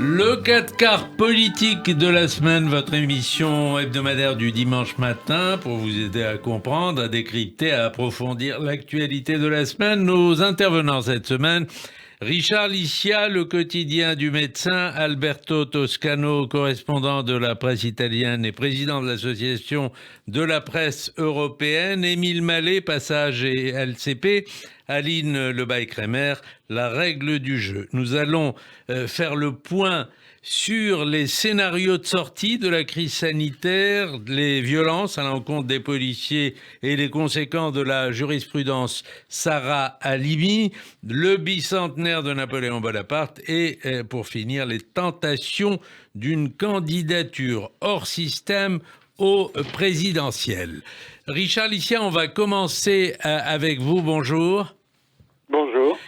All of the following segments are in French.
Le 4 quarts politique de la semaine, votre émission hebdomadaire du dimanche matin pour vous aider à comprendre, à décrypter, à approfondir l'actualité de la semaine. Nos intervenants cette semaine, Richard Licia, le quotidien du médecin, Alberto Toscano, correspondant de la presse italienne et président de l'association de la presse européenne, Émile Mallet, Passage et LCP, Aline Lebaille-Crémer, la règle du jeu. Nous allons faire le point sur les scénarios de sortie de la crise sanitaire, les violences à l'encontre des policiers et les conséquences de la jurisprudence Sarah Halimi, le bicentenaire de Napoléon Bonaparte et, pour finir, les tentations d'une candidature hors système au présidentiel. Richard Licia, on va commencer avec vous. Bonjour. Bonjour.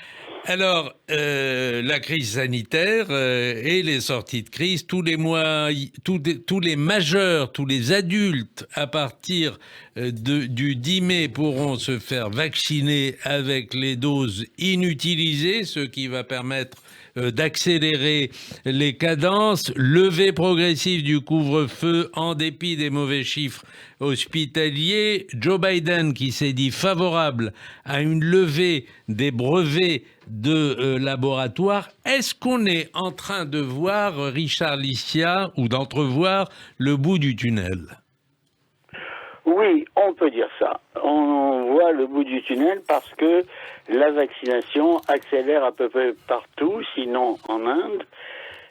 Alors, la crise sanitaire et les sorties de crise, tous les mois, tous les majeurs, tous les adultes, à partir du 10 mai, pourront se faire vacciner avec les doses inutilisées, ce qui va permettre d'accélérer les cadences, levée progressive du couvre-feu en dépit des mauvais chiffres hospitaliers. Joe Biden qui s'est dit favorable à une levée des brevets de laboratoire. Est-ce qu'on est en train de voir, Richard Licia, ou d'entrevoir le bout du tunnel? Oui, on peut dire ça. On voit le bout du tunnel parce que la vaccination accélère à peu près partout, sinon en Inde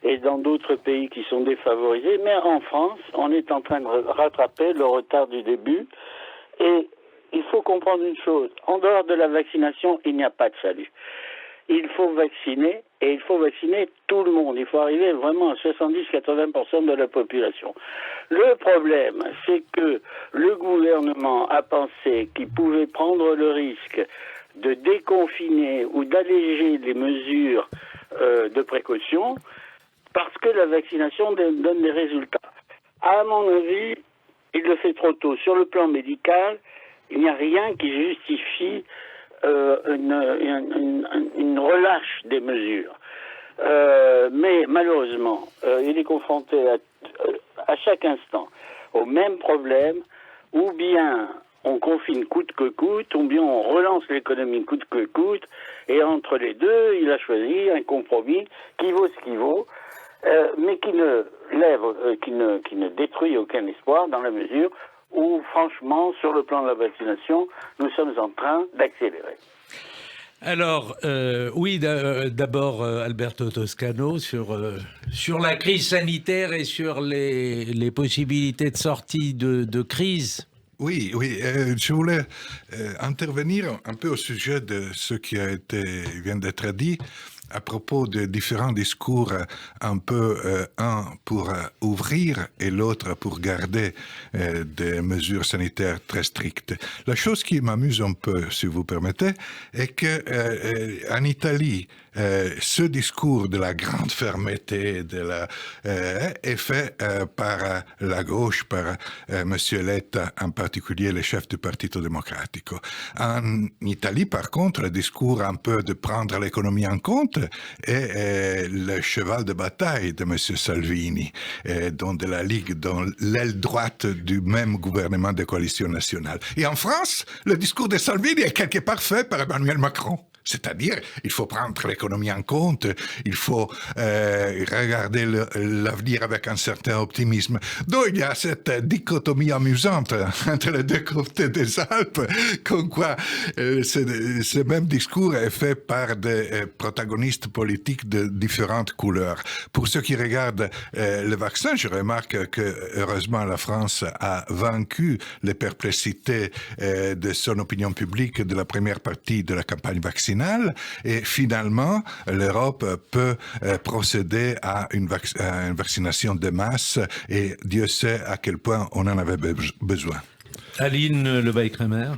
et dans d'autres pays qui sont défavorisés. Mais en France, on est en train de rattraper le retard du début. Et il faut comprendre une chose. En dehors de la vaccination, il n'y a pas de salut. Il faut vacciner, et il faut vacciner tout le monde. Il faut arriver vraiment à 70-80% de la population. Le problème, c'est que le gouvernement a pensé qu'il pouvait prendre le risque de déconfiner ou d'alléger les mesures de précaution parce que la vaccination donne des résultats. À mon avis, il le fait trop tôt. Sur le plan médical, il n'y a rien qui justifie une relâche des mesures. Mais malheureusement, il est confronté à chaque instant au même problème, ou bien on confine coûte que coûte, ou bien on relance l'économie coûte que coûte, et entre les deux, il a choisi un compromis qui vaut ce qu'il vaut, mais qui ne détruit aucun espoir dans la mesure où, franchement, sur le plan de la vaccination, nous sommes en train d'accélérer. Alors, oui, d'abord, Alberto Toscano, sur la crise sanitaire et sur les possibilités de sortie de crise. Oui, je voulais intervenir un peu au sujet de ce qui vient d'être dit à propos de différents discours, un peu un pour ouvrir et l'autre pour garder des mesures sanitaires très strictes. La chose qui m'amuse un peu, si vous permettez, est que en Italie, ce discours de la grande fermeté est fait par la gauche, par Monsieur Letta, en particulier le chef du Partito Democratico. En Italie, par contre, le discours un peu de prendre l'économie en compte est le cheval de bataille de Monsieur Salvini, dont de la Ligue, dans l'aile droite du même gouvernement de coalition nationale. Et en France, le discours de Salvini est quelque part fait par Emmanuel Macron. C'est-à-dire, il faut prendre l'économie en compte, il faut regarder l'avenir avec un certain optimisme. Donc, il y a cette dichotomie amusante entre les deux côtés des Alpes, comme quoi ce même discours est fait par des protagonistes politiques de différentes couleurs. Pour ceux qui regardent le vaccin, je remarque que, heureusement, la France a vaincu les perplexités de son opinion publique de la première partie de la campagne vaccinale. Et finalement, l'Europe peut procéder à une vaccination de masse et Dieu sait à quel point on en avait besoin. Aline Lebaille-Crémer.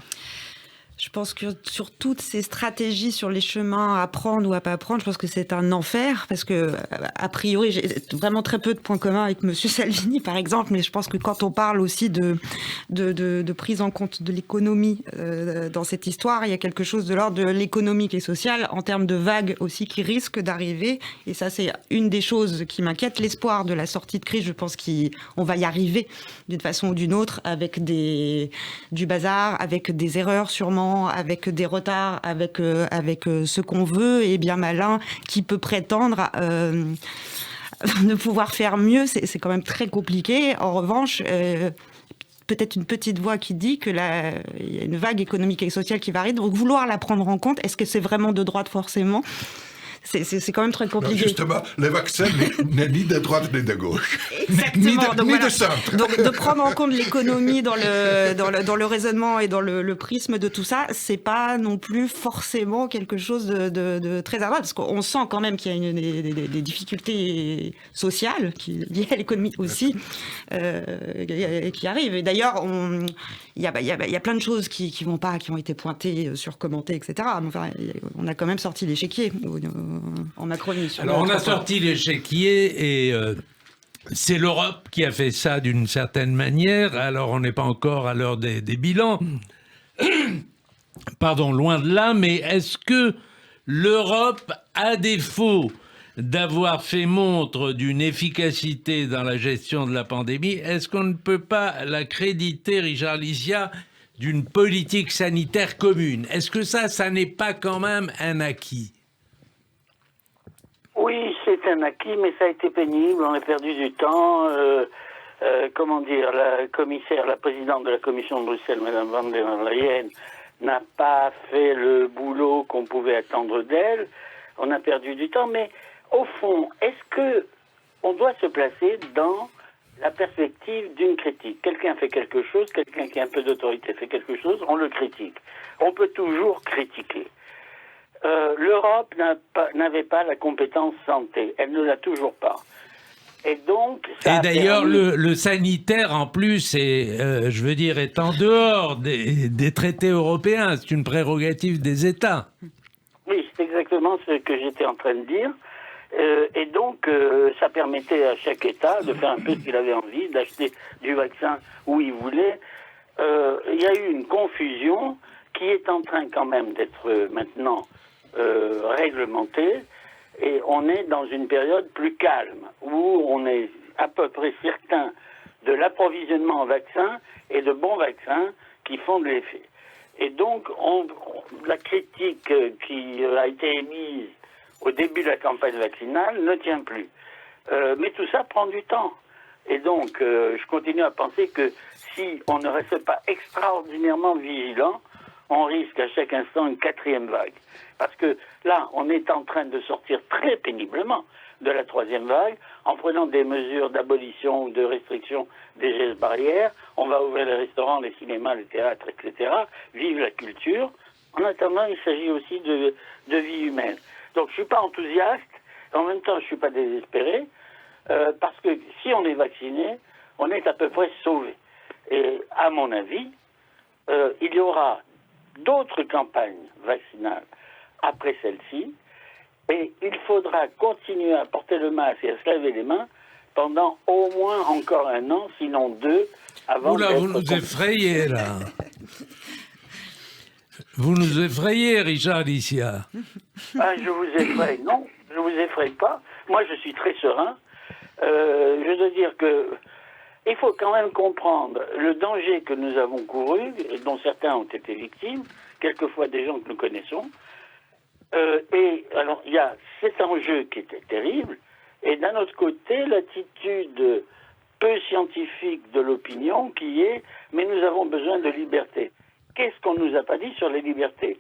Je pense que sur toutes ces stratégies, sur les chemins à prendre ou à pas prendre, je pense que c'est un enfer parce que, a priori, j'ai vraiment très peu de points communs avec Monsieur Salvini, par exemple, mais je pense que quand on parle aussi de prise en compte de l'économie dans cette histoire, il y a quelque chose de l'ordre de l'économique et social en termes de vagues aussi qui risquent d'arriver. Et ça, c'est une des choses qui m'inquiète. L'espoir de la sortie de crise, je pense qu'on va y arriver d'une façon ou d'une autre avec du bazar, avec des erreurs sûrement, avec des retards, avec ce qu'on veut, et bien malin qui peut prétendre de pouvoir faire mieux. C'est quand même très compliqué. En revanche, peut-être une petite voix qui dit qu'il y a une vague économique et sociale qui va arriver. Donc vouloir la prendre en compte, est-ce que c'est vraiment de droite forcément ? C'est quand même très compliqué. Non, justement, le vaccin n'est ni de droite ni de gauche. Exactement. Ni de centre. Donc de prendre en compte l'économie dans le raisonnement et dans le prisme de tout ça, c'est pas non plus forcément quelque chose de très agréable, parce qu'on sent quand même qu'il y a des difficultés sociales liées à l'économie aussi qui arrivent. Et d'ailleurs, il y a plein de choses qui vont pas, qui ont été pointées, surcommentées, etc. Enfin, on a quand même sorti l'échiquier en Macronie. Alors on a sorti l'échiquier et c'est l'Europe qui a fait ça d'une certaine manière. Alors on n'est pas encore à l'heure des bilans. Pardon, loin de là, mais est-ce que l'Europe, à défaut d'avoir fait montre d'une efficacité dans la gestion de la pandémie, est-ce qu'on ne peut pas la créditer, Richard Licia, d'une politique sanitaire commune? Est-ce que ça n'est pas quand même un acquis? Oui, c'est un acquis, mais ça a été pénible, on a perdu du temps. La commissaire, la présidente de la commission de Bruxelles, Mme van der Leyen, n'a pas fait le boulot qu'on pouvait attendre d'elle. On a perdu du temps, mais au fond, est-ce que on doit se placer dans la perspective d'une critique? Quelqu'un fait quelque chose, quelqu'un qui a un peu d'autorité fait quelque chose, on le critique. On peut toujours critiquer. L'Europe n'avait pas la compétence santé. Elle ne l'a toujours pas. Et donc, ça et d'ailleurs, permis... le sanitaire, en plus, est en dehors des traités européens. C'est une prérogative des États. Oui, c'est exactement ce que j'étais en train de dire. Et donc, ça permettait à chaque État de faire un peu ce qu'il avait envie, d'acheter du vaccin où il voulait. Il y a eu une confusion qui est en train quand même d'être maintenant réglementée. Et on est dans une période plus calme, où on est à peu près certain de l'approvisionnement en vaccins et de bons vaccins qui font de l'effet. Et donc, la critique qui a été émise au début de la campagne vaccinale ne tient plus. Mais tout ça prend du temps. Et donc, je continue à penser que si on ne reste pas extraordinairement vigilant, on risque à chaque instant une quatrième vague. Parce que là, on est en train de sortir très péniblement de la troisième vague en prenant des mesures d'abolition ou de restriction des gestes barrières. On va ouvrir les restaurants, les cinémas, les théâtres, etc. Vive la culture. En attendant, il s'agit aussi de vie humaine. Donc je ne suis pas enthousiaste, en même temps je ne suis pas désespéré, parce que si on est vacciné, on est à peu près sauvé. Et à mon avis, il y aura d'autres campagnes vaccinales après celle-ci, et il faudra continuer à porter le masque et à se laver les mains pendant au moins encore 1 an, sinon 2, avant Oula, vous nous effrayez, là. Vous nous effrayez, Richard Licia. Ah, je vous effraie. Non, je ne vous effraie pas. Moi, je suis très serein. Je dois dire que il faut quand même comprendre le danger que nous avons couru, et dont certains ont été victimes, quelquefois des gens que nous connaissons. Et alors, il y a cet enjeu qui était terrible, et d'un autre côté, l'attitude peu scientifique de l'opinion qui est « mais nous avons besoin de liberté ». Qu'est-ce qu'on ne nous a pas dit sur les libertés?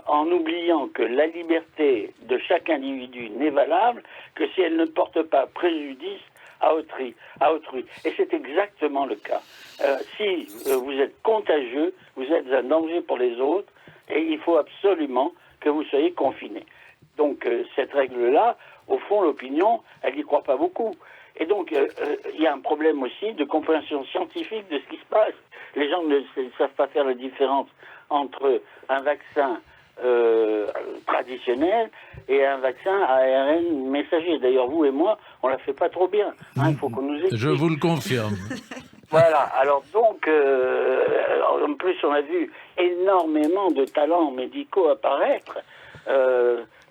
En oubliant que la liberté de chaque individu n'est valable que si elle ne porte pas préjudice à autrui. Et c'est exactement le cas. Si vous êtes contagieux, vous êtes un danger pour les autres, et il faut absolument que vous soyez confinés. Donc cette règle-là, au fond, l'opinion, elle n'y croit pas beaucoup. Et donc, il y a un problème aussi de compréhension scientifique de ce qui se passe. Les gens ne savent pas faire la différence entre un vaccin traditionnel et un vaccin à ARN messager. D'ailleurs, vous et moi, on la fait pas trop bien. Il faut qu'on nous explique. Je vous le confirme. Voilà. Alors donc, en plus, on a vu énormément de talents médicaux apparaître.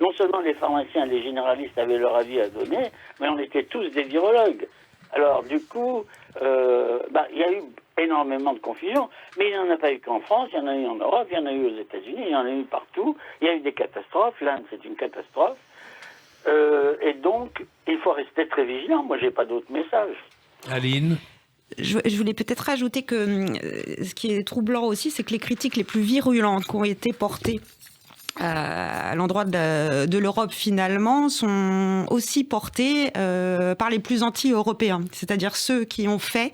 Non seulement les pharmaciens et les généralistes avaient leur avis à donner, mais on était tous des virologues. Alors du coup, il y a eu énormément de confusion, mais il n'y en a pas eu qu'en France, il y en a eu en Europe, il y en a eu aux États-Unis, il y en a eu partout. Il y a eu des catastrophes, l'Inde c'est une catastrophe. Et donc, il faut rester très vigilant. Moi, j'ai pas d'autre message. Aline ? Je voulais peut-être rajouter que ce qui est troublant aussi, c'est que les critiques les plus virulentes qui ont été portées à l'endroit de l'Europe finalement sont aussi portés par les plus anti-européens, c'est-à-dire ceux qui ont fait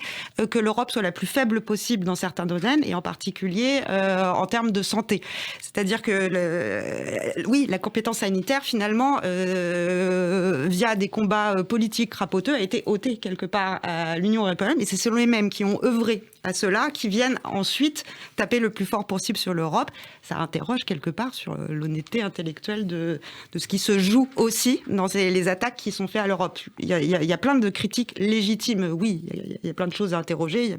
que l'Europe soit la plus faible possible dans certains domaines et en particulier en termes de santé. C'est-à-dire que oui, la compétence sanitaire finalement via des combats politiques crapoteux a été ôtée quelque part à l'Union européenne, et c'est selon les mêmes qui ont œuvré à cela qui viennent ensuite taper le plus fort possible sur l'Europe. Ça interroge quelque part sur l'honnêteté intellectuelle de ce qui se joue aussi dans les attaques qui sont faites à l'Europe. Il y a plein de critiques légitimes, oui, il y a plein de choses à interroger,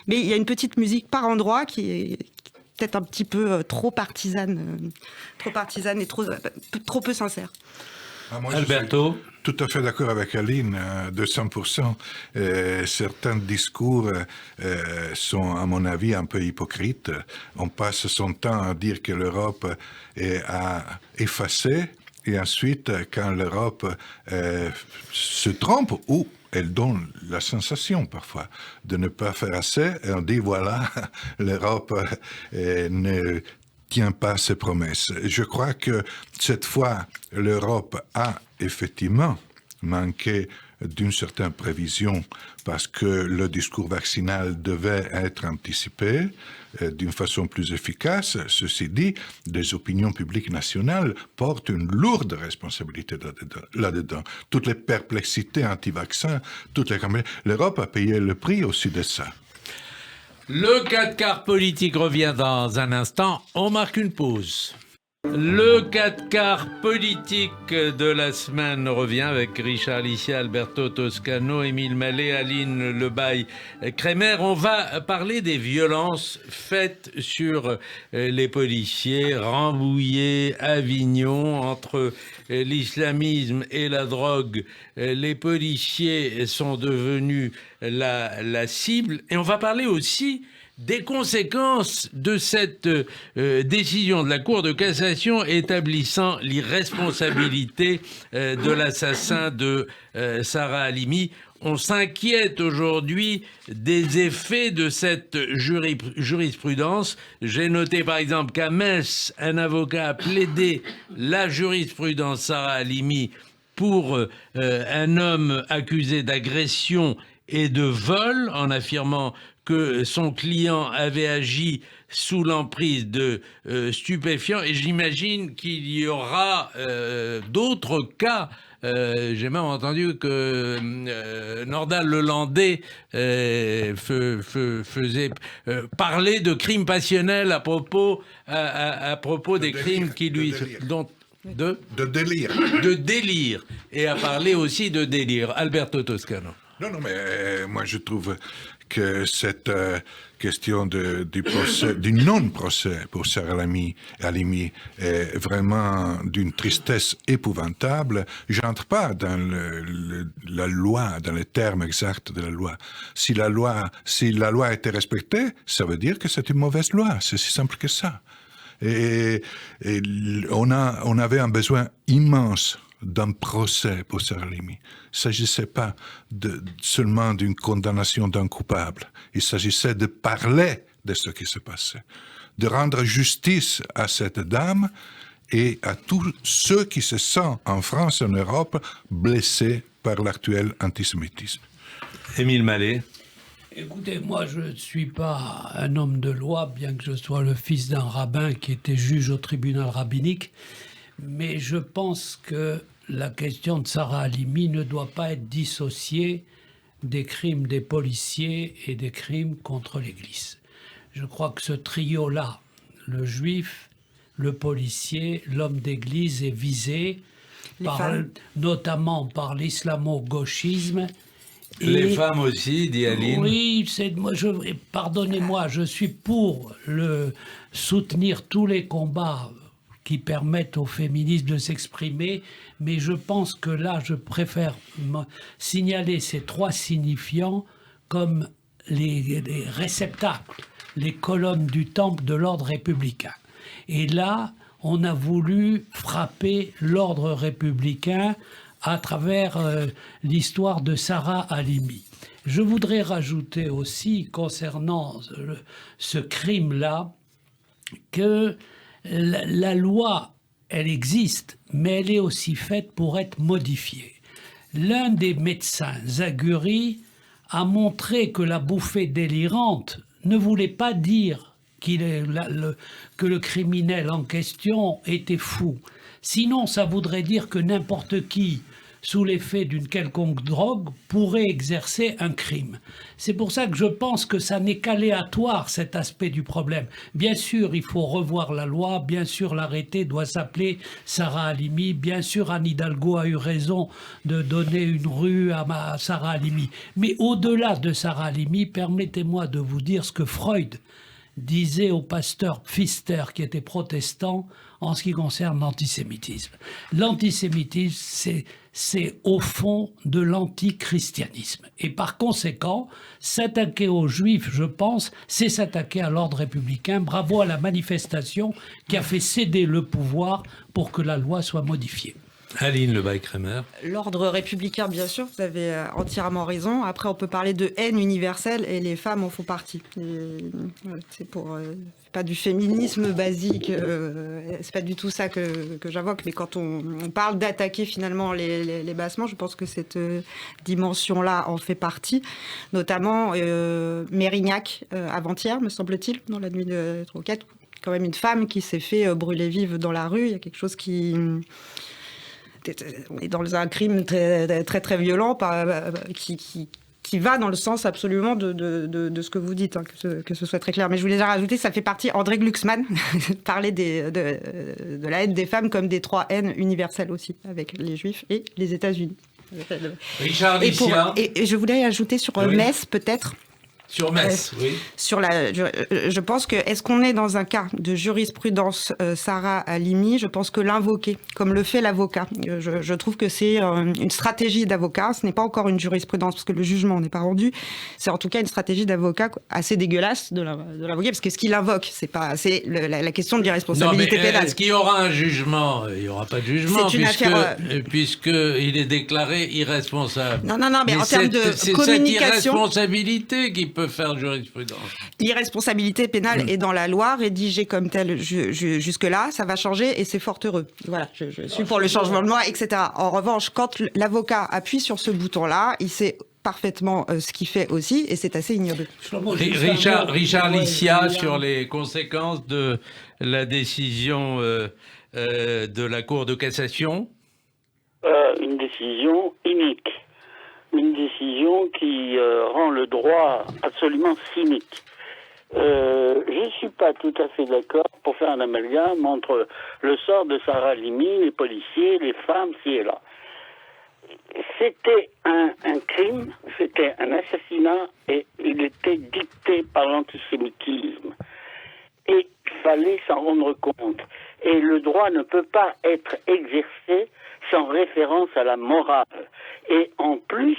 mais il y a une petite musique par endroit qui est peut-être un petit peu trop partisane et trop peu sincère. Moi, Alberto ? Tout à fait d'accord avec Aline, 200%. Certains discours sont, à mon avis, un peu hypocrites. On passe son temps à dire que l'Europe est à effacer, et ensuite, quand l'Europe se trompe, ou elle donne la sensation parfois de ne pas faire assez, et on dit voilà, l'Europe ne tient pas ses promesses. Je crois que cette fois, l'Europe a effectivement manqué d'une certaine prévision parce que le discours vaccinal devait être anticipé d'une façon plus efficace. Ceci dit, les opinions publiques nationales portent une lourde responsabilité là-dedans. Toutes les perplexités anti-vaccins, l'Europe a payé le prix aussi de ça. Le 4 politique revient dans un instant. On marque une pause. Le 4 politique de la semaine revient avec Richard Licia, Alberto Toscano, Émile Mallet, Aline Lebaille-Crémer. On va parler des violences faites sur les policiers, Rambouillet, Avignon, entre l'islamisme et la drogue. Les policiers sont devenus la cible. Et on va parler aussi des conséquences de cette décision de la Cour de cassation établissant l'irresponsabilité de l'assassin de Sarah Halimi. On s'inquiète aujourd'hui des effets de cette jurisprudence. J'ai noté par exemple qu'à Metz, un avocat a plaidé la jurisprudence Sarah Halimi pour un homme accusé d'agression et de vol, en affirmant que son client avait agi sous l'emprise de stupéfiants. Et j'imagine qu'il y aura d'autres cas. J'ai même entendu que Nordal Lelandais faisait parler de crimes passionnels à propos des crimes qui lui... De délire. De délire. Et à parler aussi de délire. Alberto Toscano. Non, mais moi je trouve que cette question du non-procès pour Sarah Halimi est vraiment d'une tristesse épouvantable. Je n'entre pas dans la loi, dans les termes exacts de la loi. Si la loi a été respectée, ça veut dire que c'est une mauvaise loi. C'est si simple que ça. Et on avait un besoin immense d'un procès pour Sarah Halimi. Il ne s'agissait pas seulement d'une condamnation d'un coupable. Il s'agissait de parler de ce qui se passait, de rendre justice à cette dame et à tous ceux qui se sentent en France et en Europe blessés par l'actuel antisémitisme. Émile Mallet. Écoutez, moi je ne suis pas un homme de loi, bien que je sois le fils d'un rabbin qui était juge au tribunal rabbinique. Mais je pense que la question de Sarah Halimi ne doit pas être dissociée des crimes des policiers et des crimes contre l'Église. Je crois que ce trio-là, le juif, le policier, l'homme d'église, est visé notamment par l'islamo-gauchisme. Les femmes aussi, dit Aline. Oui, pardonnez-moi, je suis pour soutenir tous les combats qui permettent aux féministes de s'exprimer, mais je pense que là, je préfère signaler ces trois signifiants comme les réceptacles, les colonnes du temple de l'ordre républicain. Et là, on a voulu frapper l'ordre républicain à travers l'histoire de Sarah Halimi. Je voudrais rajouter aussi, concernant ce crime-là, que la loi, elle existe, mais elle est aussi faite pour être modifiée. L'un des médecins, Zaguri, a montré que la bouffée délirante ne voulait pas dire que le criminel en question était fou. Sinon, ça voudrait dire que n'importe qui, sous l'effet d'une quelconque drogue, pourrait exercer un crime. C'est pour ça que je pense que ça n'est qu'aléatoire, cet aspect du problème. Bien sûr, il faut revoir la loi, bien sûr, l'arrêté doit s'appeler Sarah Halimi, bien sûr, Anne Hidalgo a eu raison de donner une rue à Sarah Halimi. Mais au-delà de Sarah Halimi, permettez-moi de vous dire ce que Freud disait au pasteur Pfister, qui était protestant, en ce qui concerne l'antisémitisme. L'antisémitisme, c'est au fond de l'antichristianisme. Et par conséquent, s'attaquer aux juifs, je pense, c'est s'attaquer à l'ordre républicain. Bravo à la manifestation qui a fait céder le pouvoir pour que la loi soit modifiée. Aline Lebay-Kramer. L'ordre républicain, bien sûr, vous avez entièrement raison. Après, on peut parler de haine universelle et les femmes en font partie. C'est pas du féminisme basique, c'est pas du tout ça que j'invoque, mais quand on parle d'attaquer finalement les bassements, je pense que cette dimension-là en fait partie, notamment Mérignac, avant-hier, me semble-t-il, dans la nuit de Troquette, quand même une femme qui s'est fait brûler vive dans la rue. Il y a quelque chose qui... On est dans un crime très, très, très violent qui va dans le sens absolument de ce que vous dites, hein, que ce soit très clair. Mais je voulais déjà rajouter, ça fait partie, André Glucksmann parlait de la haine des femmes comme des trois haines universelles aussi, avec les Juifs et les États-Unis. Richard Licia. Et je voulais ajouter sur Metz, peut-être. Sur Metz, oui. Je pense que, est-ce qu'on est dans un cas de jurisprudence Sarah Halimi? Je pense que l'invoquer, comme le fait l'avocat, je trouve que c'est une stratégie d'avocat. Ce n'est pas encore une jurisprudence, parce que le jugement n'est pas rendu. C'est en tout cas une stratégie d'avocat assez dégueulasse de l'avocat, parce que ce qu'il invoque, c'est la question de l'irresponsabilité pénale. Est-ce qu'il y aura un jugement? Il n'y aura pas de jugement, puisqu'il est déclaré irresponsable. Non, mais en termes de communication... C'est cette irresponsabilité qui peut faire jurisprudence. L'irresponsabilité pénale est dans la loi, rédigée comme telle jusque-là, ça va changer et c'est fort heureux. Voilà, je suis pour le changement de loi, etc. En revanche, quand l'avocat appuie sur ce bouton-là, il sait parfaitement ce qu'il fait aussi et c'est assez ignoble. Richard Licia, sur les conséquences de la décision de la Cour de cassation. Une décision inique. Une décision qui rend le droit absolument cynique. Je ne suis pas tout à fait d'accord pour faire un amalgame entre le sort de Sarah Halimi, les policiers, les femmes, ci et là. C'était un crime, c'était un assassinat et il était dicté par l'antisémitisme. Et il fallait s'en rendre compte. Et le droit ne peut pas être exercé sans référence à la morale. Et en plus,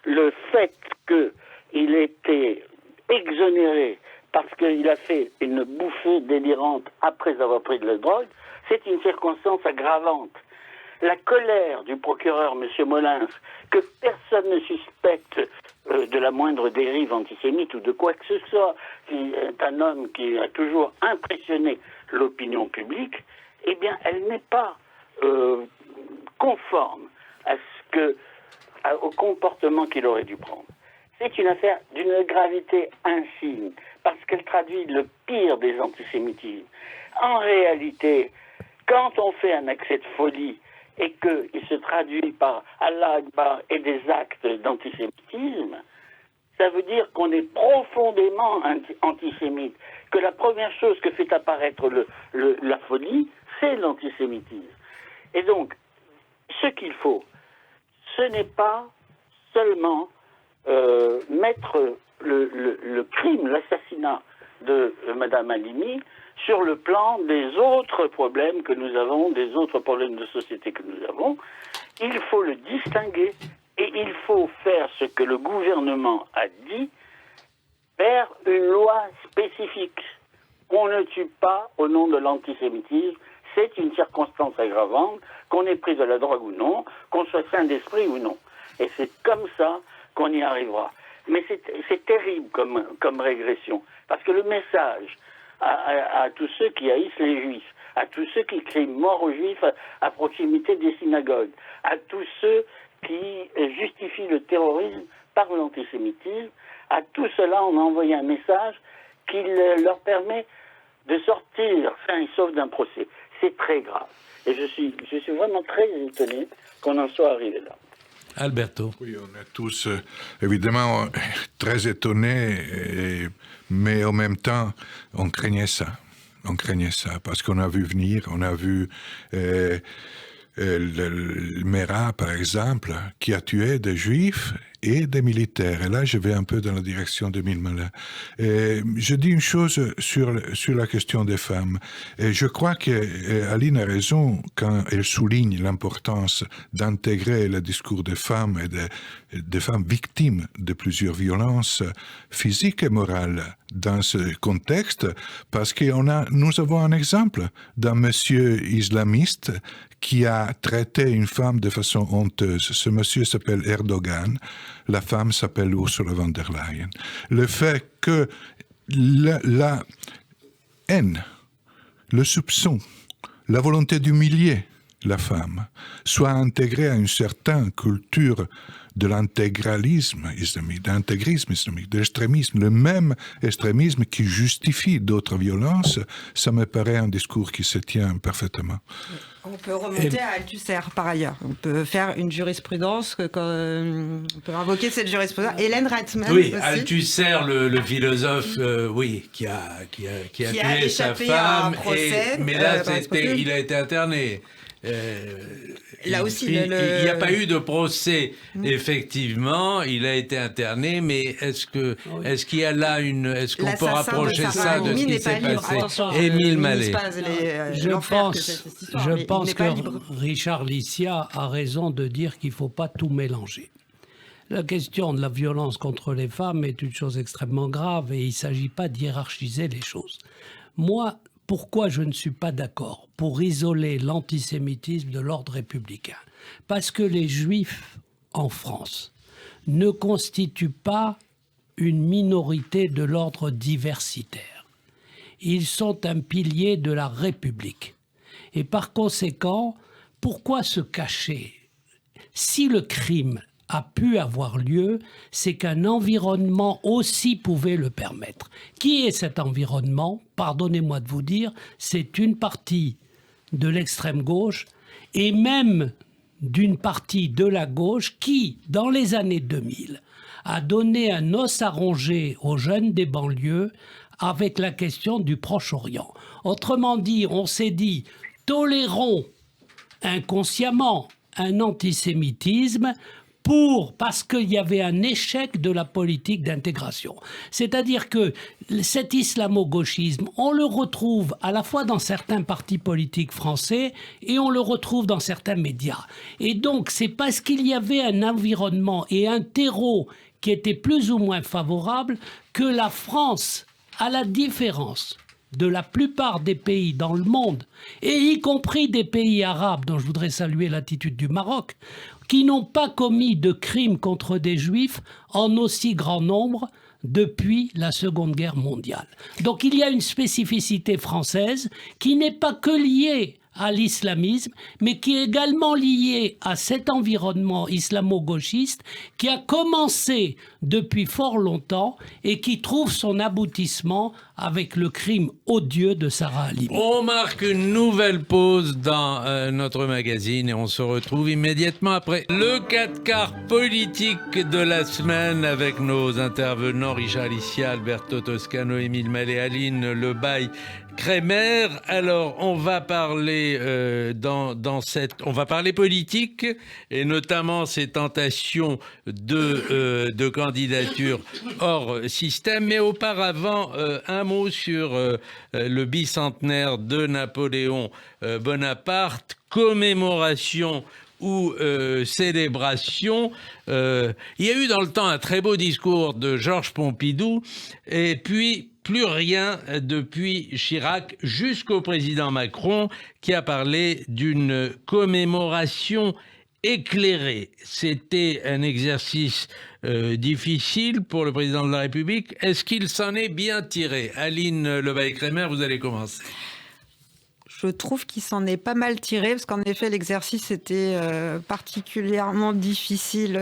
le fait qu'il était exonéré parce qu'il a fait une bouffée délirante après avoir pris de la drogue, c'est une circonstance aggravante. La colère du procureur, M. Molins, que personne ne suspecte de la moindre dérive antisémite ou de quoi que ce soit, qui est un homme qui a toujours impressionné l'opinion publique, eh bien, elle n'est pas conforme au comportement qu'il aurait dû prendre. C'est une affaire d'une gravité insigne, parce qu'elle traduit le pire des antisémitismes. En réalité, quand on fait un accès de folie et qu'il se traduit par Allah Akbar et des actes d'antisémitisme, ça veut dire qu'on est profondément antisémite, que la première chose que fait apparaître la folie, c'est l'antisémitisme. Et donc, ce qu'il faut, ce n'est pas seulement mettre le crime, l'assassinat de Madame Halimi sur le plan des autres problèmes que nous avons, des autres problèmes de société que nous avons. Il faut le distinguer et il faut faire ce que le gouvernement a dit, faire une loi spécifique. On ne tue pas au nom de l'antisémitisme, c'est une circonstance aggravante, qu'on ait pris de la drogue ou non, qu'on soit sain d'esprit ou non. Et c'est comme ça qu'on y arrivera. Mais c'est terrible comme régression, parce que le message à tous ceux qui haïssent les juifs, à tous ceux qui crient mort aux juifs à proximité des synagogues, à tous ceux qui justifient le terrorisme par l'antisémitisme, à tout cela on a envoyé un message qui leur permet de sortir sains et saufs d'un procès. C'est très grave. Et je suis vraiment très étonné qu'on en soit arrivé là. Alberto. Oui, on est tous évidemment très étonnés, mais en même temps, on craignait ça. On craignait ça parce qu'on a vu venir, on a vu le Mera, par exemple, qui a tué des juifs et des militaires. Et là, je vais un peu dans la direction de Milmala. Je dis une chose sur la question des femmes. Et je crois qu'Aline a raison quand elle souligne l'importance d'intégrer le discours des femmes et des femmes victimes de plusieurs violences physiques et morales dans ce contexte, parce que nous avons un exemple d'un monsieur islamiste qui a traité une femme de façon honteuse. Ce monsieur s'appelle Erdogan, la femme s'appelle Ursula von der Leyen. Le fait que la haine, le soupçon, la volonté d'humilier la femme soit intégrée à une certaine culture de l'intégralisme islamique, de l'intégrisme islamique, de l'extrémisme, le même extrémisme qui justifie d'autres violences, ça me paraît un discours qui se tient parfaitement. On peut remonter à Althusser, par ailleurs. On peut faire une jurisprudence, on peut invoquer cette jurisprudence. Hélène Ratman oui, aussi. Althusser, le philosophe, oui, qui a tué sa femme. Procès, mais là, il a été interné. Là aussi, il n'y a pas eu de procès, effectivement, il a été interné, mais est-ce qu'il y a là est-ce qu'on peut rapprocher ça de ce qui s'est passé? Émile Mallet. Je pense que Richard Lissia a raison de dire qu'il ne faut pas tout mélanger. La question de la violence contre les femmes est une chose extrêmement grave et il ne s'agit pas d'hiérarchiser les choses. Moi, pourquoi je ne suis pas d'accord pour isoler l'antisémitisme de l'ordre républicain? Parce que les Juifs en France ne constituent pas une minorité de l'ordre diversitaire. Ils sont un pilier de la République. Et par conséquent, pourquoi se cacher? Si le crime a pu avoir lieu, c'est qu'un environnement aussi pouvait le permettre. Qui est cet environnement? Pardonnez-moi de vous dire, c'est une partie de l'extrême gauche et même d'une partie de la gauche qui, dans les années 2000, a donné un os à ronger aux jeunes des banlieues avec la question du Proche-Orient. Autrement dit, on s'est dit, tolérons inconsciemment un antisémitisme parce qu'il y avait un échec de la politique d'intégration. C'est-à-dire que cet islamo-gauchisme, on le retrouve à la fois dans certains partis politiques français et on le retrouve dans certains médias. Et donc, c'est parce qu'il y avait un environnement et un terreau qui était plus ou moins favorable que la France, à la différence de la plupart des pays dans le monde, et y compris des pays arabes, dont je voudrais saluer l'attitude du Maroc, qui n'ont pas commis de crimes contre des juifs en aussi grand nombre depuis la Seconde Guerre mondiale. Donc il y a une spécificité française qui n'est pas que liée à l'islamisme, mais qui est également lié à cet environnement islamo-gauchiste qui a commencé depuis fort longtemps et qui trouve son aboutissement avec le crime odieux de Sarah Halimi. On marque une nouvelle pause dans notre magazine et on se retrouve immédiatement après le 4 quarts politique de la semaine avec nos intervenants Richard Alicia, Alberto Toscano, Émile Mallet, Aline Lebaille-Crémer. Alors, on va parler on va parler politique et notamment ces tentations de candidature hors système. Mais auparavant, un mot sur le bicentenaire de Napoléon Bonaparte, commémoration ou célébration. Il y a eu dans le temps un très beau discours de Georges Pompidou, et puis plus rien depuis Chirac jusqu'au président Macron qui a parlé d'une commémoration éclairée. C'était un exercice difficile pour le président de la République. Est-ce qu'il s'en est bien tiré? Aline Lebaille-Crémer, vous allez commencer. Je trouve qu'il s'en est pas mal tiré, parce qu'en effet, l'exercice était particulièrement difficile.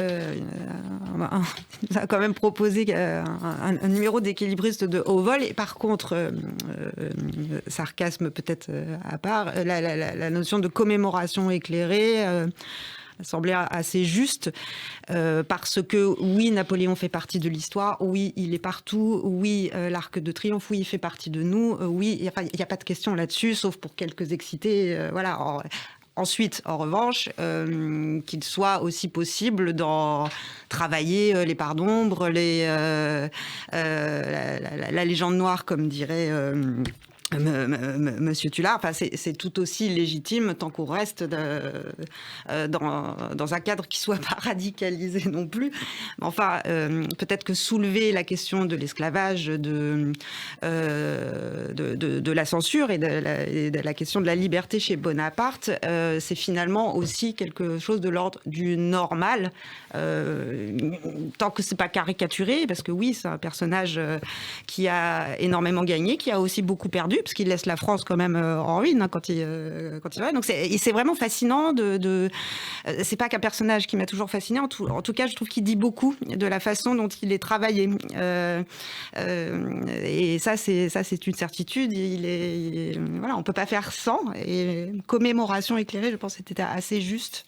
Il a quand même proposé un numéro d'équilibriste de haut vol. Et par contre, sarcasme peut-être à part, la notion de commémoration éclairée semblait assez juste, parce que oui, Napoléon fait partie de l'histoire, oui, il est partout, oui, l'Arc de Triomphe, oui, il fait partie de nous, oui, il n'y a pas de question là-dessus, sauf pour quelques excités, voilà. Ensuite, en revanche, qu'il soit aussi possible d'en travailler les parts d'ombre, la légende noire, comme dirait Monsieur Tullard. Enfin, c'est tout aussi légitime tant qu'on reste dans un cadre qui soit pas radicalisé non plus. Enfin, peut-être que soulever la question de l'esclavage, de la censure et de la question de la liberté chez Bonaparte, c'est finalement aussi quelque chose de l'ordre du normal, tant que c'est pas caricaturé, parce que oui, c'est un personnage qui a énormément gagné, qui a aussi beaucoup perdu, parce qu'il laisse la France quand même en ruine quand il va. Donc c'est vraiment fascinant c'est pas qu'un personnage qui m'a toujours fasciné. En tout cas, je trouve qu'il dit beaucoup de la façon dont il est travaillé. Et ça, c'est une certitude. Voilà, on peut pas faire sans. Et commémoration éclairée, je pense, que c'était assez juste.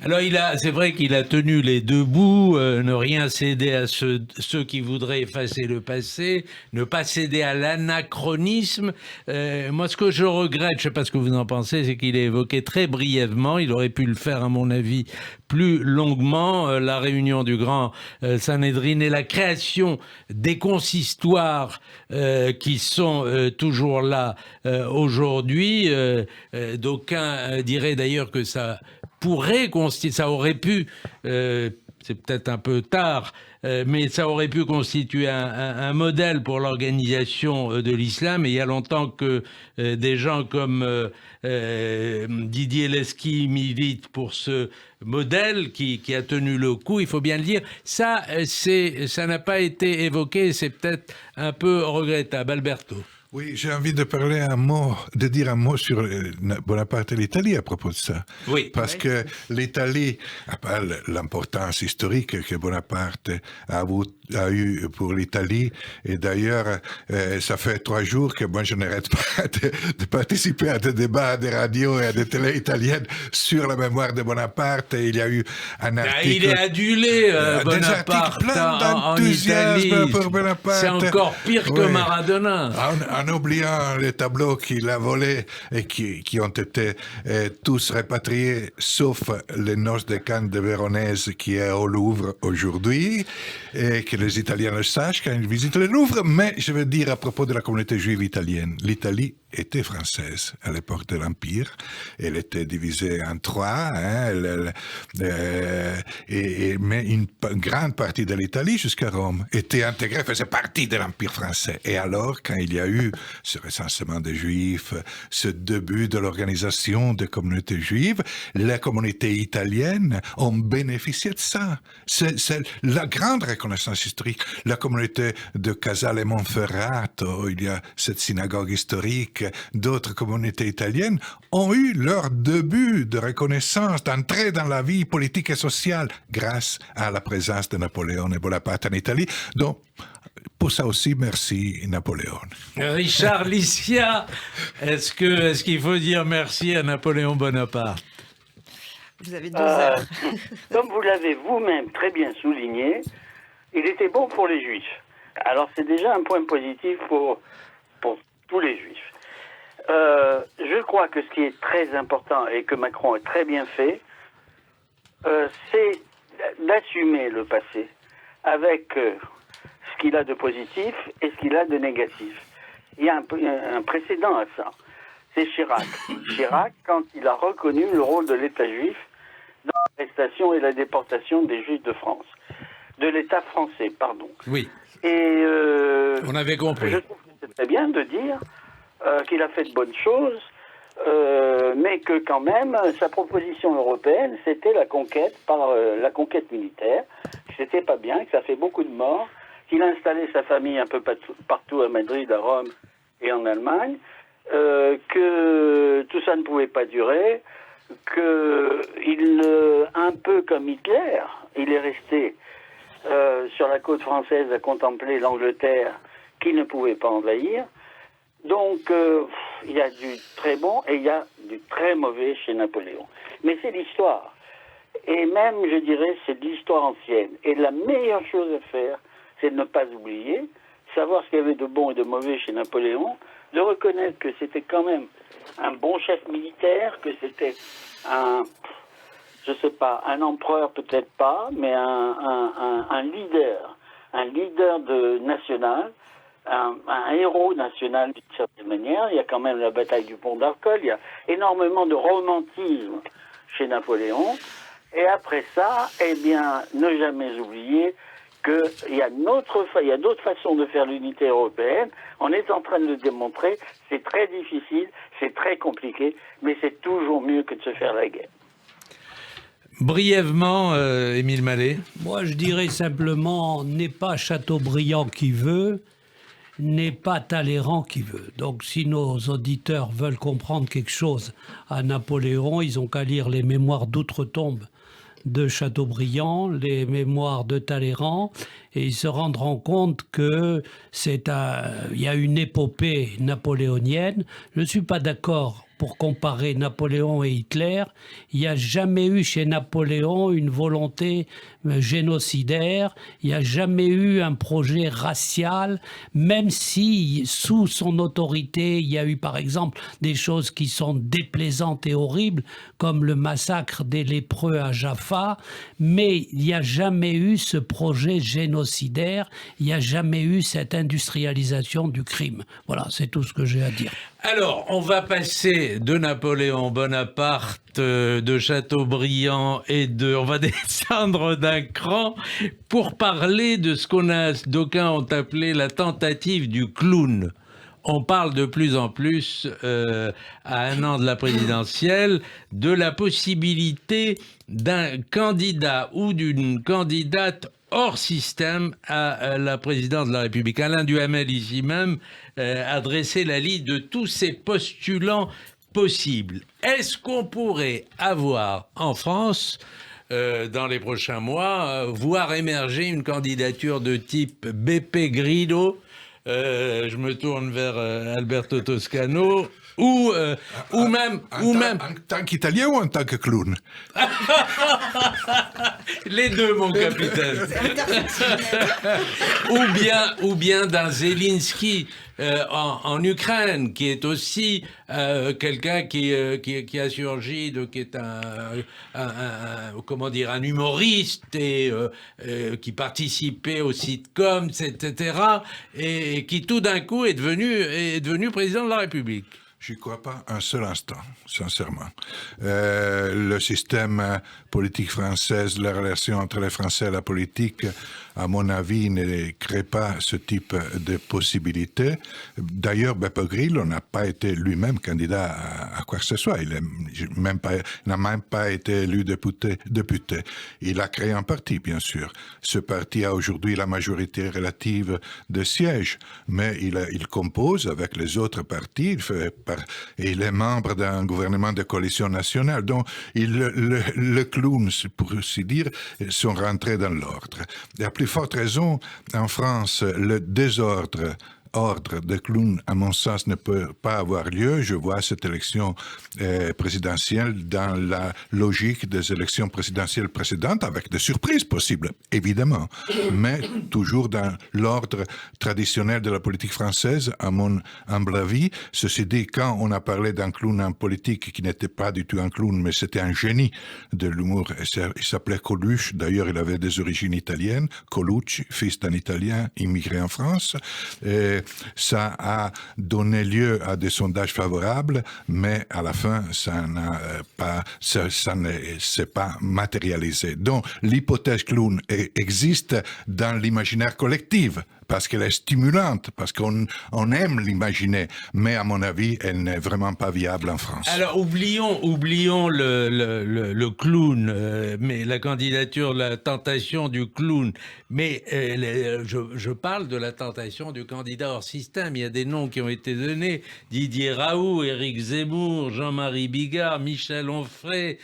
Alors, c'est vrai qu'il a tenu les deux bouts, ne rien céder à ceux qui voudraient effacer le passé, ne pas céder à l'anachronisme. Moi, ce que je regrette, je ne sais pas ce que vous en pensez, c'est qu'il est évoqué très brièvement, il aurait pu le faire à mon avis plus longuement, la réunion du Grand Sanhédrin et la création des consistoires qui sont toujours là aujourd'hui. D'aucuns diraient d'ailleurs que ça aurait pu, c'est peut-être un peu tard, mais ça aurait pu constituer un modèle pour l'organisation de l'islam. Et il y a longtemps que des gens comme Didier Lesky militent pour ce modèle qui a tenu le coup, il faut bien le dire. Ça n'a pas été évoqué, c'est peut-être un peu regrettable. Alberto. Oui, j'ai envie de dire un mot sur Bonaparte et l'Italie à propos de ça. Oui. Parce que l'Italie, à part l'importance historique que Bonaparte a eu pour l'Italie, et d'ailleurs, ça fait 3 jours que moi je n'arrête pas de participer à des débats, à des radios et à des télés italiennes sur la mémoire de Bonaparte. Et il y a eu un article... Il est adulé, Bonaparte, en Italie. Pour Bonaparte. C'est encore pire que Maradona. En oubliant les tableaux qu'il a volés et qui ont été tous répatriés, sauf les noces de Cannes de Véronèse qui est au Louvre aujourd'hui, et que les Italiens le sachent quand ils visitent le Louvre. Mais je veux dire à propos de la communauté juive italienne, l'Italie était française à l'époque de l'Empire. Elle était divisée en 3, mais une grande partie de l'Italie jusqu'à Rome était intégrée, faisait partie de l'Empire français. Et alors, quand il y a eu ce recensement des Juifs, ce début de l'organisation des communautés juives, les communautés italiennes ont bénéficié de ça. C'est la grande reconnaissance historique. La communauté de Casale Monferrato, il y a cette synagogue historique avec d'autres communautés italiennes, ont eu leur début de reconnaissance, d'entrée dans la vie politique et sociale grâce à la présence de Napoléon et Bonaparte en Italie. Donc, pour ça aussi, merci Napoléon. Richard Licia, est-ce qu'il faut dire merci à Napoléon Bonaparte? Vous avez 2 heures. Comme vous l'avez vous-même très bien souligné, il était bon pour les Juifs. Alors c'est déjà un point positif pour tous les Juifs. Je crois que ce qui est très important et que Macron a très bien fait, c'est d'assumer le passé avec ce qu'il a de positif et ce qu'il a de négatif. Il y a un précédent à ça. C'est Chirac. Chirac, quand il a reconnu le rôle de l'État juif dans l'arrestation et la déportation des Juifs de France. De l'État français, pardon. Oui. Et on avait compris. Je trouve que c'est très bien de dire qu'il a fait de bonnes choses, mais que quand même, sa proposition européenne, c'était la conquête par la conquête militaire. C'était pas bien, que ça fait beaucoup de morts, qu'il a installé sa famille un peu partout à Madrid, à Rome et en Allemagne, que tout ça ne pouvait pas durer, qu'il, un peu comme Hitler, il est resté sur la côte française à contempler l'Angleterre qui ne pouvait pas envahir. Donc, il y a du très bon et il y a du très mauvais chez Napoléon. Mais c'est l'histoire. Et même, je dirais, c'est de l'histoire ancienne. Et la meilleure chose à faire, c'est de ne pas oublier, savoir ce qu'il y avait de bon et de mauvais chez Napoléon, de reconnaître que c'était quand même un bon chef militaire, que c'était un, je sais pas, un empereur peut-être pas, mais un leader national, un héros national d'une certaine manière. Il y a quand même la bataille du Pont d'Arcole, il y a énormément de romantisme chez Napoléon. Et après ça, eh bien, ne jamais oublier qu'il y a d'autres façons de faire l'unité européenne. On est en train de le démontrer. C'est très difficile, c'est très compliqué, mais c'est toujours mieux que de se faire la guerre. Brièvement, Émile Mallet. Moi, je dirais simplement, n'est pas Chateaubriand qui veut, n'est pas Talleyrand qui veut. Donc, si nos auditeurs veulent comprendre quelque chose à Napoléon, ils ont qu'à lire les mémoires d'outre-tombe de Chateaubriand, les mémoires de Talleyrand, et ils se rendront compte que il y a une épopée napoléonienne. Je ne suis pas d'accord pour comparer Napoléon et Hitler. Il n'y a jamais eu chez Napoléon une volonté génocidaire, il n'y a jamais eu un projet racial, même si sous son autorité, il y a eu par exemple des choses qui sont déplaisantes et horribles, comme le massacre des lépreux à Jaffa, mais il n'y a jamais eu ce projet génocidaire, il n'y a jamais eu cette industrialisation du crime. Voilà, c'est tout ce que j'ai à dire. Alors, on va passer de Napoléon Bonaparte, de Chateaubriand on va descendre d'un cran pour parler de ce d'aucuns ont appelé la tentative du clown. On parle de plus en plus, à 1 an de la présidentielle, de la possibilité d'un candidat ou d'une candidate hors système à la présidence de la République. Alain Duhamel, ici même, a dressé la liste de tous ces postulants possibles. Est-ce qu'on pourrait avoir en France, dans les prochains mois, voir émerger une candidature de type Beppe Grillo, je me tourne vers Alberto Toscano, ou même... En tant qu'Italien ou en tant que clown? Les deux, mon capitaine. ou bien d'un Zelensky en Ukraine, qui est aussi quelqu'un qui a surgi, qui est un humoriste et qui participait aux sitcoms, etc. et qui tout d'un coup est devenu président de la République. Je n'y crois pas un seul instant, sincèrement. Le système politique français, la relation entre les Français et la politique à mon avis, ne crée pas ce type de possibilité. D'ailleurs, Beppe Grillo n'a pas été lui-même candidat à quoi que ce soit. Il n'a même pas été élu député. Il a créé un parti, bien sûr. Ce parti a aujourd'hui la majorité relative de sièges, mais il compose avec les autres partis, il est membre d'un gouvernement de coalition nationale. Donc, le clown, pour ainsi dire, sont rentrés dans l'ordre. Et à plus forte raison, en France, le désordre ordre de clown, à mon sens, ne peut pas avoir lieu. Je vois cette élection présidentielle dans la logique des élections présidentielles précédentes, avec des surprises possibles, évidemment, mais toujours dans l'ordre traditionnel de la politique française, à mon humble avis. Ceci dit, quand on a parlé d'un clown en politique qui n'était pas du tout un clown, mais c'était un génie de l'humour, il s'appelait Coluche, d'ailleurs il avait des origines italiennes, Colucci, fils d'un Italien immigré en France, ça a donné lieu à des sondages favorables, mais à la fin, ça ne s'est pas matérialisé. Donc, l'hypothèse clown existe dans l'imaginaire collectif, parce qu'elle est stimulante, parce qu'on aime l'imaginer, mais à mon avis, elle n'est vraiment pas viable en France. Alors, oublions le clown, mais la candidature, la tentation du clown. Mais je parle de la tentation du candidat hors système. Il y a des noms qui ont été donnés. Didier Raoult, Éric Zemmour, Jean-Marie Bigard, Michel Onfray,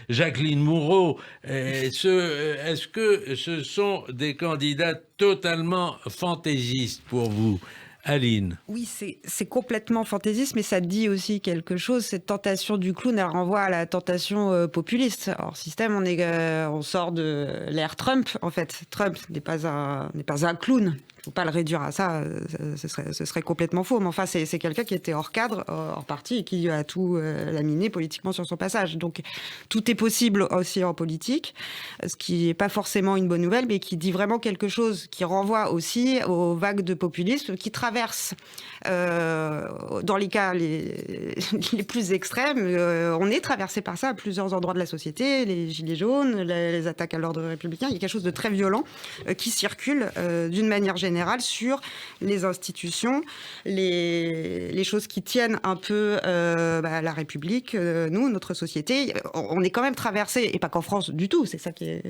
Jacqueline Moureau. Est-ce que ce sont des candidats totalement fantaisistes pour vous, Aline? Oui, c'est complètement fantaisiste, mais ça dit aussi quelque chose. Cette tentation du clown, elle renvoie à la tentation populiste. Hors système, on sort de l'ère Trump, en fait. Trump n'est pas un clown. Il ne faut pas le réduire à ça, ce serait complètement faux. Mais enfin, c'est quelqu'un qui était hors cadre, hors parti, et qui a tout laminé politiquement sur son passage. Donc, tout est possible aussi en politique, ce qui n'est pas forcément une bonne nouvelle, mais qui dit vraiment quelque chose, qui renvoie aussi aux vagues de populisme qui traversent, dans les cas les plus extrêmes, on est traversé par ça à plusieurs endroits de la société, les gilets jaunes, les attaques à l'ordre républicain. Il y a quelque chose de très violent qui circule d'une manière générale sur les institutions, les choses qui tiennent un peu la République, nous, notre société. On est quand même traversé, et pas qu'en France du tout, c'est ça qui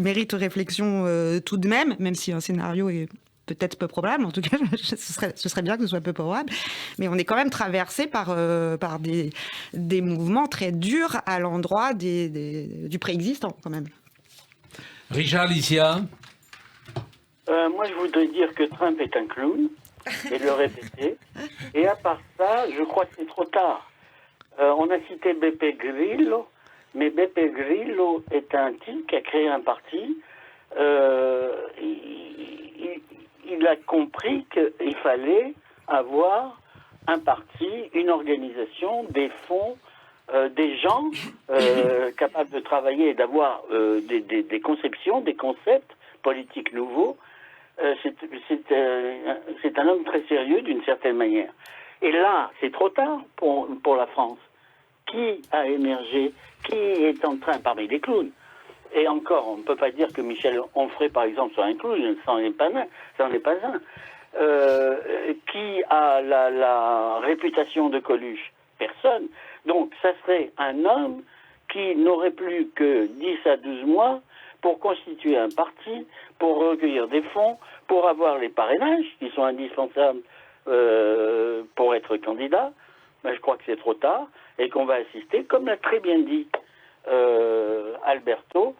mérite réflexion tout de même si un scénario est peut-être peu probable, en tout cas, ce serait bien que ce soit peu probable, mais on est quand même traversé par des mouvements très durs à l'endroit du préexistant, quand même. Richard Licia. Moi, je voudrais dire que Trump est un clown, et le répéter. Et à part ça, je crois que c'est trop tard. On a cité Beppe Grillo, mais Beppe Grillo est un type qui a créé un parti. Il a compris qu'il fallait avoir un parti, une organisation, des fonds, des gens capables de travailler et d'avoir des conceptions, des concepts politiques nouveaux. C'est un homme très sérieux d'une certaine manière. Et là, c'est trop tard pour la France. Qui a émergé? Qui est en train, parmi les clowns? Et encore, on ne peut pas dire que Michel Onfray, par exemple, soit un clown, ça n'en est pas un. Qui a la réputation de Coluche? Personne. Donc, ça serait un homme qui n'aurait plus que 10 à 12 mois pour constituer un parti, pour recueillir des fonds, pour avoir les parrainages qui sont indispensables pour être candidat. Mais je crois que c'est trop tard et qu'on va assister, comme l'a très bien dit Alberto,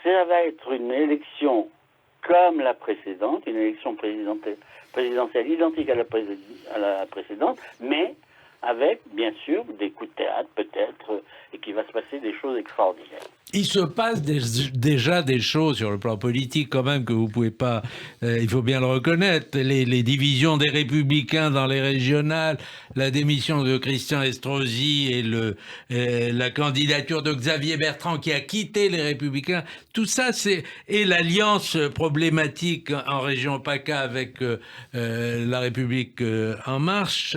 ça va être une élection comme la précédente, une élection présidentielle identique à la précédente, mais avec, bien sûr, des coups de théâtre, peut-être, et qu'il va se passer des choses extraordinaires. Il se passe déjà des choses sur le plan politique quand même que vous pouvez pas, il faut bien le reconnaître, les divisions des Républicains dans les régionales, la démission de Christian Estrosi et la candidature de Xavier Bertrand qui a quitté les Républicains, tout ça et l'alliance problématique en région PACA avec la République En Marche,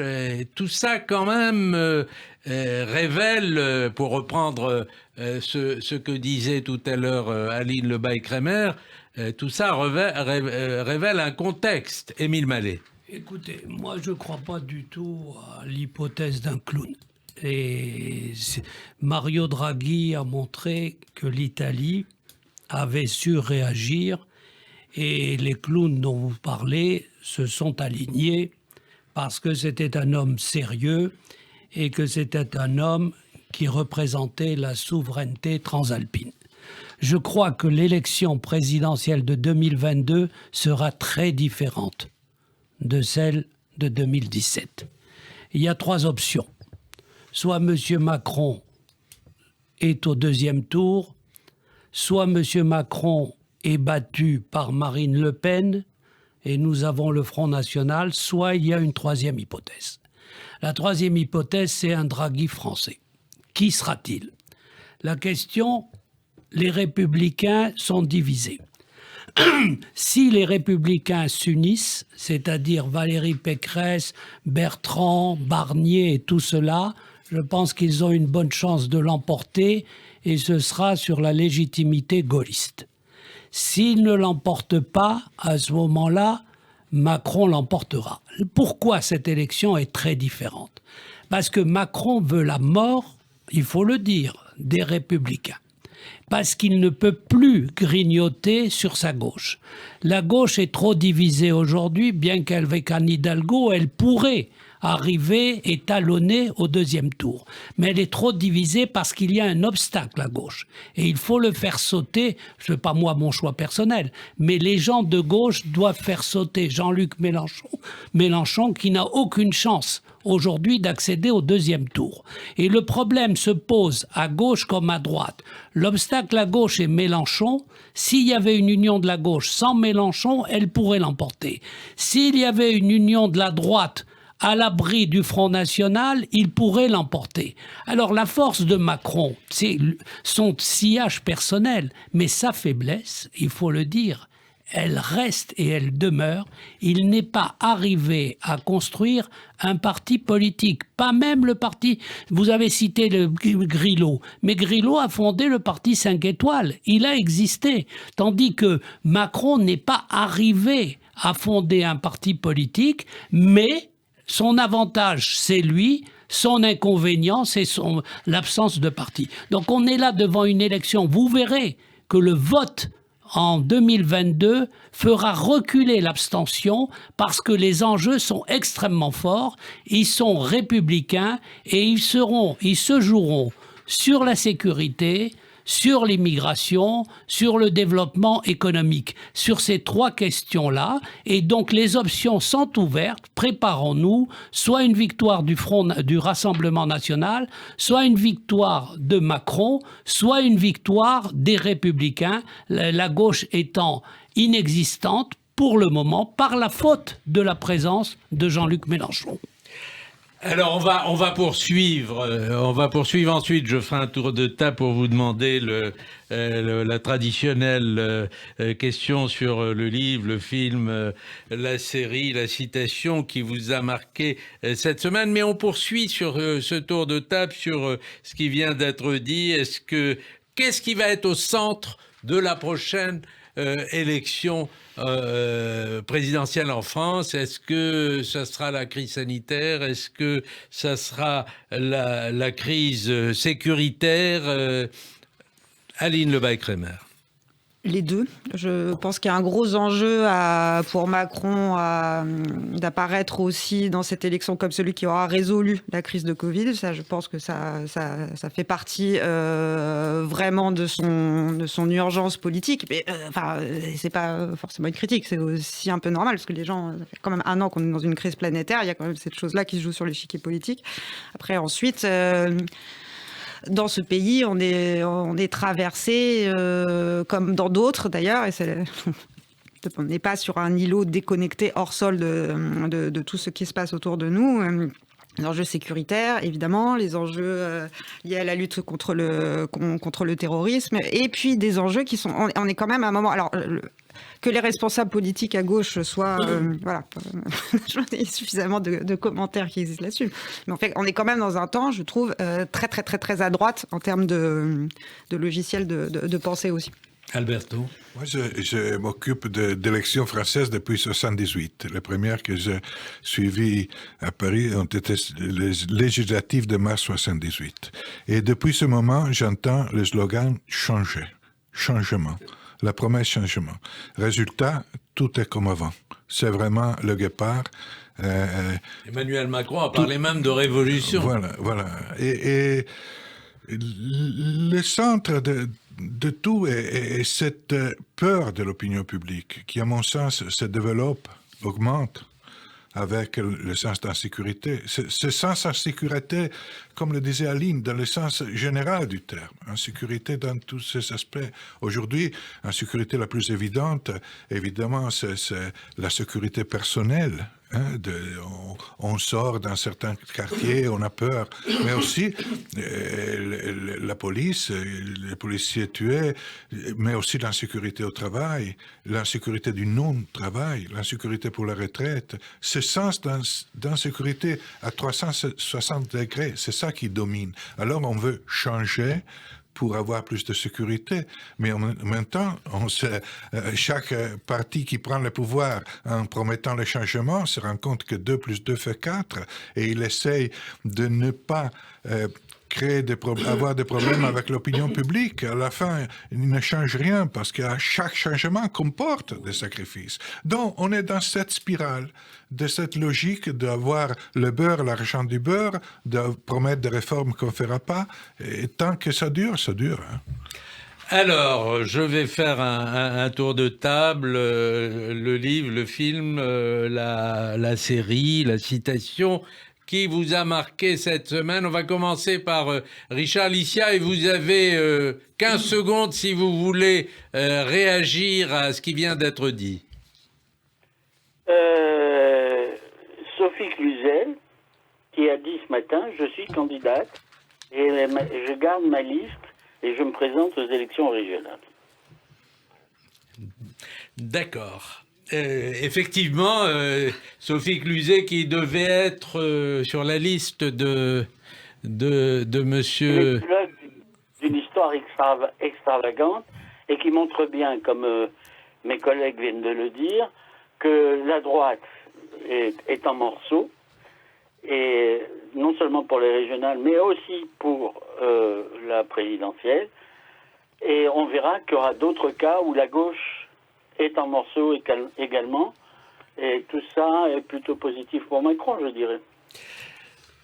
tout ça quand même révèle, pour reprendre ce que disait tout à l'heure Aline Lebaille-Kremer, tout ça révèle un contexte. Émile Mallet. Écoutez, moi je ne crois pas du tout à l'hypothèse d'un clown. Et Mario Draghi a montré que l'Italie avait su réagir et les clowns dont vous parlez se sont alignés parce que c'était un homme sérieux et que c'était un homme qui représentait la souveraineté transalpine. Je crois que l'élection présidentielle de 2022 sera très différente de celle de 2017. Il y a 3 options. Soit M. Macron est au 2e tour, soit M. Macron est battu par Marine Le Pen, et nous avons le Front National, soit il y a une 3e hypothèse. La 3e hypothèse, c'est un Draghi français. Qui sera-t-il? La question, les Républicains sont divisés. Si les Républicains s'unissent, c'est-à-dire Valérie Pécresse, Bertrand, Barnier et tout cela, je pense qu'ils ont une bonne chance de l'emporter et ce sera sur la légitimité gaulliste. S'ils ne l'emportent pas, à ce moment-là, Macron l'emportera. Pourquoi cette élection est très différente? Parce que Macron veut la mort, il faut le dire, des Républicains. Parce qu'il ne peut plus grignoter sur sa gauche. La gauche est trop divisée aujourd'hui, bien qu'avec Anne Hidalgo, elle pourrait arriver et talonner au 2e tour. Mais elle est trop divisée parce qu'il y a un obstacle à gauche. Et il faut le faire sauter, je ne sais pas moi mon choix personnel, mais les gens de gauche doivent faire sauter Jean-Luc Mélenchon qui n'a aucune chance aujourd'hui d'accéder au 2e tour. Et le problème se pose à gauche comme à droite. L'obstacle à gauche est Mélenchon. S'il y avait une union de la gauche sans Mélenchon, elle pourrait l'emporter. S'il y avait une union de la droite à l'abri du Front National, il pourrait l'emporter. Alors la force de Macron, c'est son sillage personnel, mais sa faiblesse, il faut le dire, elle reste et elle demeure. Il n'est pas arrivé à construire un parti politique, pas même le parti. Vous avez cité le Grillo, mais Grillo a fondé le parti 5 étoiles. Il a existé, tandis que Macron n'est pas arrivé à fonder un parti politique, mais son avantage, c'est lui. Son inconvénient, c'est l'absence de parti. Donc on est là devant une élection. Vous verrez que le vote en 2022 fera reculer l'abstention parce que les enjeux sont extrêmement forts. Ils sont républicains et ils se joueront sur la sécurité, sur l'immigration, sur le développement économique, sur ces 3 questions-là. Et donc les options sont ouvertes. Préparons-nous, soit une victoire du Rassemblement national, soit une victoire de Macron, soit une victoire des Républicains, la gauche étant inexistante pour le moment par la faute de la présence de Jean-Luc Mélenchon. Alors on va poursuivre ensuite. Je ferai un tour de table pour vous demander la traditionnelle question sur le livre, le film, la série, la citation qui vous a marqué cette semaine. Mais on poursuit sur ce tour de table sur ce qui vient d'être dit. Qu'est-ce qui va être au centre de la prochaine élection présidentielle en France? Est-ce que ça sera la crise sanitaire? Est-ce que ça sera la crise sécuritaire? Aline Lebaille-Kremer. Les deux. Je pense qu'il y a un gros enjeu pour Macron d'apparaître aussi dans cette élection comme celui qui aura résolu la crise de Covid. Ça, je pense que ça fait partie vraiment de son urgence politique. Mais c'est pas forcément une critique, c'est aussi un peu normal parce que les gens, ça fait quand même 1 an qu'on est dans une crise planétaire. Il y a quand même cette chose-là qui se joue sur l'échiquier politique. Après, ensuite. dans ce pays, on est traversé, comme dans d'autres d'ailleurs, et on n'est pas sur un îlot déconnecté hors sol de tout ce qui se passe autour de nous. Les enjeux sécuritaires, évidemment, les enjeux liés à la lutte contre le terrorisme, et puis des enjeux qui sont... On est quand même à un moment... Alors, que les responsables politiques à gauche soient... voilà, j'en ai suffisamment de commentaires qui existent là-dessus. Mais en fait, on est quand même dans un temps, je trouve, très, très, très, très à droite en termes de logiciels de pensée aussi. Alberto. Moi, je m'occupe d'élections françaises depuis 1978. Les premières que j'ai suivies à Paris ont été les législatives de mars 1978. Et depuis ce moment, j'entends le slogan « changer »,« changement », la promesse « changement ». Résultat, tout est comme avant. C'est vraiment le guépard. Emmanuel Macron a parlé même de révolution. Voilà. Et le centre de tout est cette peur de l'opinion publique qui, à mon sens, se développe, augmente avec le sens d'insécurité. Ce sens d'insécurité, comme le disait Aline, dans le sens général du terme, insécurité dans tous ses aspects. Aujourd'hui, l'insécurité la plus évidente, évidemment, c'est la sécurité personnelle. On sort dans certains quartiers, on a peur, mais aussi la police, les policiers tués, mais aussi l'insécurité au travail, l'insécurité du non-travail, l'insécurité pour la retraite. Ce sens d'insécurité à 360 degrés, c'est ça qui domine. Alors on veut changer pour avoir plus de sécurité. Mais en même temps, chaque parti qui prend le pouvoir en promettant le changement se rend compte que 2 + 2 fait 4 et il essaye de ne pas avoir des problèmes avec l'opinion publique. À la fin, il ne change rien parce que chaque changement comporte des sacrifices. Donc, on est dans cette spirale de cette logique d'avoir le beurre, l'argent du beurre, de promettre des réformes qu'on ne fera pas. Et tant que ça dure, ça dure. Hein. Alors, je vais faire un tour de table. Le livre, le film, la série, la citation qui vous a marqué cette semaine. On va commencer par Richard Licia et vous avez 15 secondes si vous voulez réagir à ce qui vient d'être dit. Sophie Cluzel, qui a dit ce matin, je suis candidate et je garde ma liste et je me présente aux élections régionales. D'accord. Effectivement, Sophie Cluzet qui devait être sur la liste de monsieur... D'une histoire extravagante et qui montre bien, comme mes collègues viennent de le dire, que la droite est en morceaux, et non seulement pour les régionales, mais aussi pour la présidentielle. Et on verra qu'il y aura d'autres cas où la gauche est en morceaux également. Et tout ça est plutôt positif pour Macron, je dirais.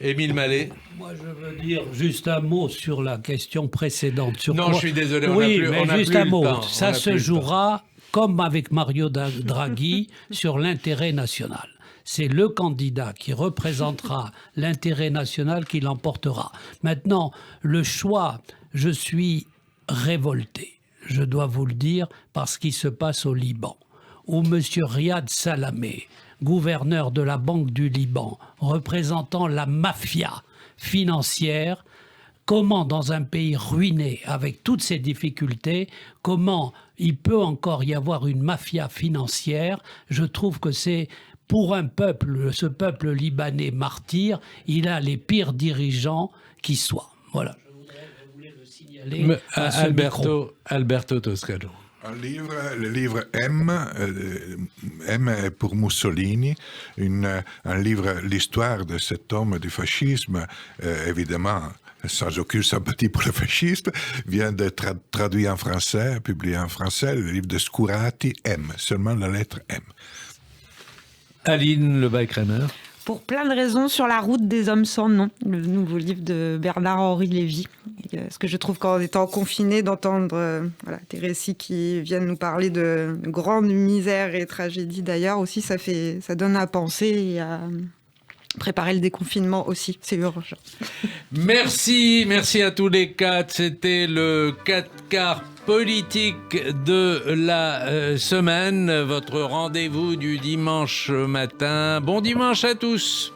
Émile Mallet. Moi, je veux dire juste un mot sur la question précédente. Non, je suis désolé, on mais juste un mot. Temps. Ça se jouera, comme avec Mario Draghi, sur l'intérêt national. C'est le candidat qui représentera l'intérêt national qui l'emportera. Maintenant, le choix, je suis révolté, je dois vous le dire, par ce qui se passe au Liban, où M. Riyad Salamé, gouverneur de la Banque du Liban, représentant la mafia financière, comment dans un pays ruiné avec toutes ces difficultés, comment il peut encore y avoir une mafia financière. Je trouve que c'est pour un peuple, ce peuple libanais martyr, il a les pires dirigeants qui soient. Voilà. Je voulais le signaler à ce micro. Alberto Toscano. Le livre M est pour Mussolini, un livre, l'histoire de cet homme du fascisme, évidemment, sans aucune sympathie pour le fascisme, vient d'être traduit en français, publié en français, le livre de Scurati, M, seulement la lettre M. Aline Lebas-Kramer. Pour plein de raisons, Sur la route des hommes sans nom, le nouveau livre de Bernard-Henri Lévy. Parce que je trouve qu'en étant confiné, d'entendre des récits qui viennent nous parler de grande misère et tragédie d'ailleurs aussi, ça donne à penser préparer le déconfinement aussi, c'est urgent. Merci à tous les quatre. C'était le 4 quarts politique de la semaine, votre rendez-vous du dimanche matin. Bon dimanche à tous.